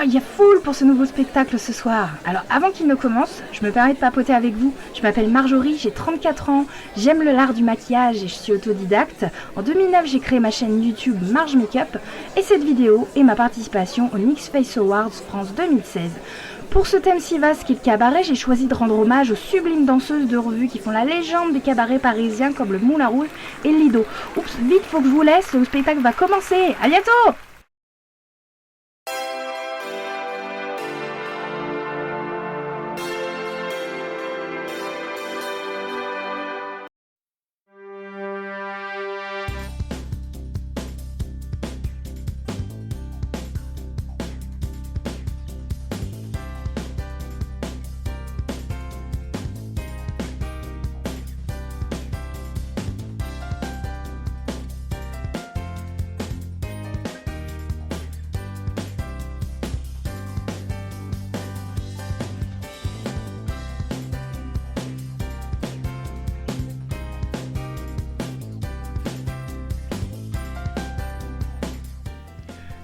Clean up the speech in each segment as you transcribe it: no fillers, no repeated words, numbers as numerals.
il y a foule pour ce nouveau spectacle ce soir. Alors avant qu'il ne commence, je me permets de papoter avec vous. Je m'appelle Marjorie, j'ai 34 ans, j'aime l'art du maquillage et je suis autodidacte. En 2009, j'ai créé ma chaîne YouTube Marge Makeup et cette vidéo est ma participation au Nix Face Awards France 2016. Pour ce thème si vaste qu'est le cabaret, j'ai choisi de rendre hommage aux sublimes danseuses de revue qui font la légende des cabarets parisiens comme le Moulin Rouge et le Lido. Oups, vite, faut que je vous laisse, le spectacle va commencer. À bientôt!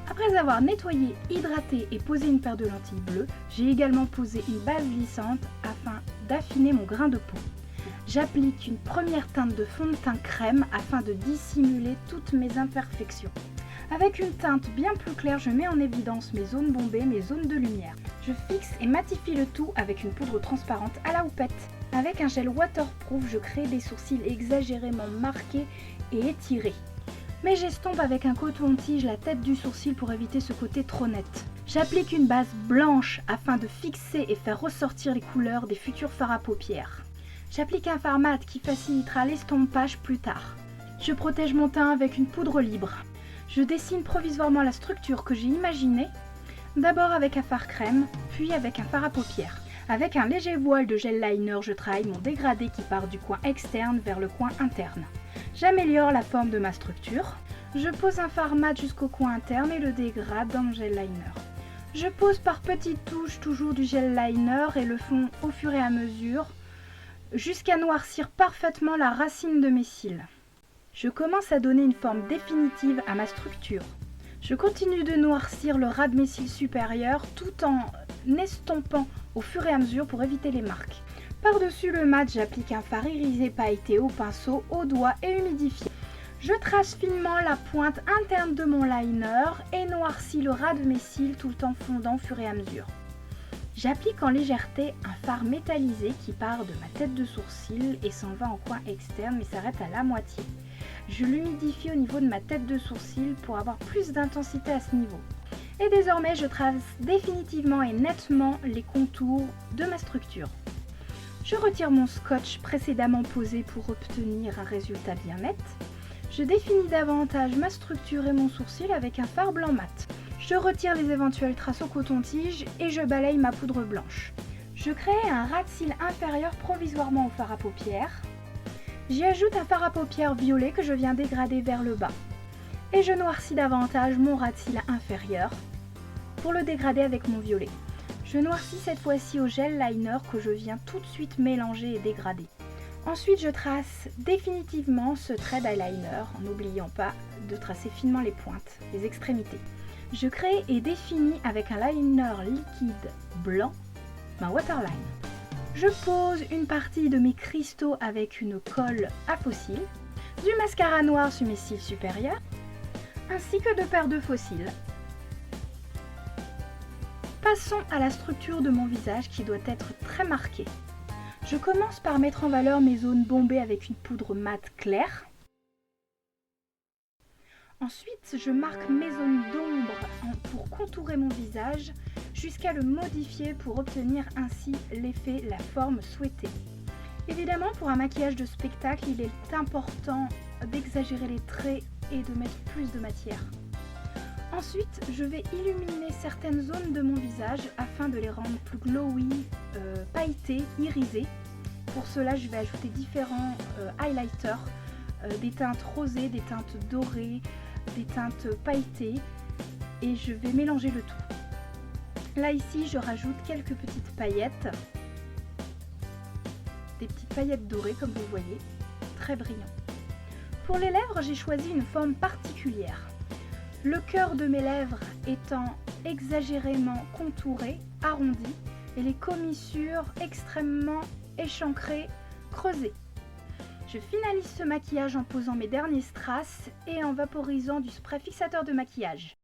Après avoir nettoyé, hydraté et posé une paire de lentilles bleues, j'ai également posé une base lissante afin d'affiner mon grain de peau. J'applique une première teinte de fond de teint crème afin de dissimuler toutes mes imperfections. Avec une teinte bien plus claire, je mets en évidence mes zones bombées, mes zones de lumière. Je fixe et matifie le tout avec une poudre transparente à la houppette. Avec un gel waterproof, je crée des sourcils exagérément marqués et étirés. Mais j'estompe avec un coton-tige la tête du sourcil pour éviter ce côté trop net. J'applique une base blanche afin de fixer et faire ressortir les couleurs des futurs fards à paupières. J'applique un fard mat qui facilitera l'estompage plus tard. Je protège mon teint avec une poudre libre. Je dessine provisoirement la structure que j'ai imaginée, d'abord avec un fard crème, puis avec un fard à paupières. Avec un léger voile de gel liner, je travaille mon dégradé qui part du coin externe vers le coin interne. J'améliore la forme de ma structure. Je pose un fard mat jusqu'au coin interne et le dégrade dans mon gel liner. Je pose par petites touches toujours du gel liner et le fond au fur et à mesure jusqu'à noircir parfaitement la racine de mes cils. Je commence à donner une forme définitive à ma structure. Je continue de noircir le ras de mes cils supérieurs tout en estompant au fur et à mesure pour éviter les marques. Par-dessus le mat, j'applique un fard irisé pailleté au pinceau, au doigt et humidifié. Je trace finement la pointe interne de mon liner et noircis le ras de mes cils tout en fondant au fur et à mesure. J'applique en légèreté un fard métallisé qui part de ma tête de sourcil et s'en va en coin externe mais s'arrête à la moitié. Je l'humidifie au niveau de ma tête de sourcil pour avoir plus d'intensité à ce niveau. Et désormais, je trace définitivement et nettement les contours de ma structure. Je retire mon scotch précédemment posé pour obtenir un résultat bien net. Je définis davantage ma structure et mon sourcil avec un fard blanc mat. Je retire les éventuelles traces au coton-tige et je balaye ma poudre blanche. Je crée un ras de cils inférieur provisoirement au fard à paupières. J'y ajoute un fard à paupières violet que je viens dégrader vers le bas. Et je noircis davantage mon ras de cils inférieur pour le dégrader avec mon violet. Je noircis cette fois-ci au gel liner que je viens tout de suite mélanger et dégrader. Ensuite, je trace définitivement ce trait d'eyeliner en n'oubliant pas de tracer finement les pointes, les extrémités. Je crée et définis avec un liner liquide blanc ma waterline. Je pose une partie de mes cristaux avec une colle à faux cils, du mascara noir sur mes cils supérieurs, ainsi que deux paires de faux cils. Passons à la structure de mon visage qui doit être très marquée. Je commence par mettre en valeur mes zones bombées avec une poudre mate claire. Ensuite, je marque mes zones d'ombre pour contourer mon visage jusqu'à le modifier pour obtenir ainsi l'effet, la forme souhaitée. Évidemment, pour un maquillage de spectacle, il est important d'exagérer les traits et de mettre plus de matière. Ensuite, je vais illuminer certaines zones de mon visage afin de les rendre plus glowy, pailletés, irisés. Pour cela, je vais ajouter différents highlighters, des teintes rosées, des teintes dorées, des teintes pailletées et je vais mélanger le tout. Là ici, je rajoute quelques petites paillettes, des petites paillettes dorées comme vous voyez, très brillant. Pour les lèvres, j'ai choisi une forme particulière. Le cœur de mes lèvres étant exagérément contourées, arrondies, et les commissures extrêmement échancrées, creusées. Je finalise ce maquillage en posant mes derniers strass et en vaporisant du spray fixateur de maquillage.